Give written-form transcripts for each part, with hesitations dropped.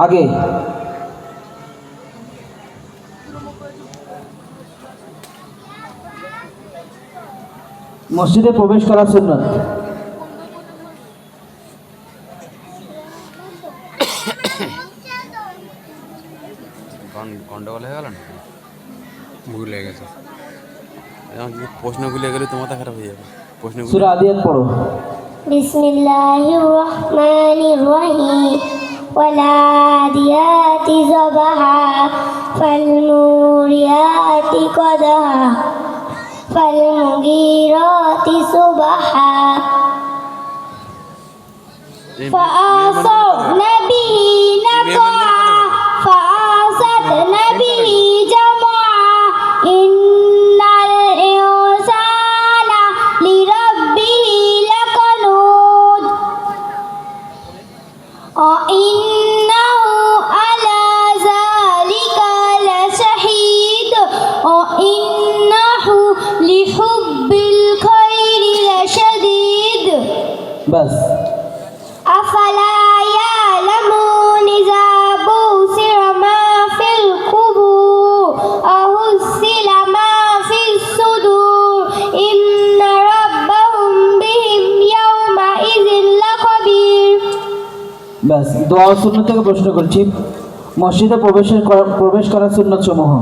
আগে মসজিদে প্রবেশ করা সুন্নাত। গন্ডগোল হয়ে গেল না, ভুল হয়ে গেছে। প্রশ্ন ভুলে গেলে তো মাথা খারাপ হয়ে যাবে। সূরা আদিয়াত পড়ো। বিসমিল্লাহির রহমানির রহিম ওয়ালাদিয়াতি যাবাহা ফালমুরিয়াতি কদাহা ফালমুগীরাতি সুবহা ফাআসারনা বিহি নাকা ফাআসারনা বিহি জামা ইন্নাল ইনসানা লিরাব্বিহি লাকানুদ وإنه على ذلك لشهيد وإنه لحب الخير لشديد بس أفلا يعلمون إذا بؤثر ما في القبور وحصل ما في الصدور إن ربهم بهم يومئذ لخبير ব্যাস দোয়া ও সুন্নাত থেকে প্রশ্ন করছি, মসজিদে প্রবেশ করা সুন্নাত সমূহ।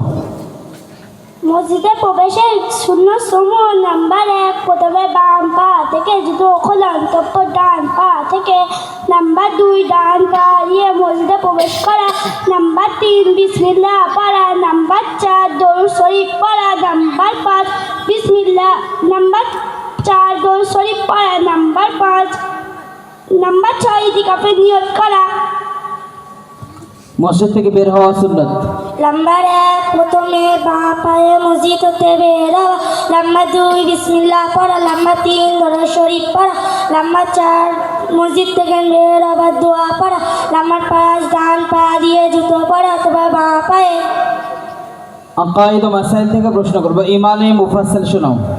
মসজিদে প্রবেশের সুন্নাত সমূহ নাম্বার 1, প্রথমে বাম পা থেকে জুতো খোলান, তারপর ডান পা থেকে। নাম্বার 2, ডান পা দিয়ে মসজিদে প্রবেশ করা। নাম্বার 3, বিসমিল্লাহ পড়া। নাম্বার 4, দরুদ শরীফ পড়া। নাম্বার 5, বিসমিল্লাহ। নাম্বার 4, দরুদ শরীফ পড়া। নাম্বার 5, নাম্বার 6, ইতিকাফের নিয়ত করা। মসজিদ থেকে বের হওয়া সুন্নাত। নাম্বার 1, প্রথমে বাঁ পায়ে মসজিদ হতে বের হওয়া। নাম্বার 2, বিসমিল্লাহ পড়া। নাম্বার 3, দরুদ শরীফ পড়া। নাম্বার 4, মসজিদ থেকে বের হওয়ার দোয়া পড়া। নাম্বার 5, ডান পা দিয়ে জুতো পরা অথবা বাঁ পায়ে। আকাইদ ও মাসাইল থেকে প্রশ্ন করব, ইমানে মুফাসসাল শোনাও।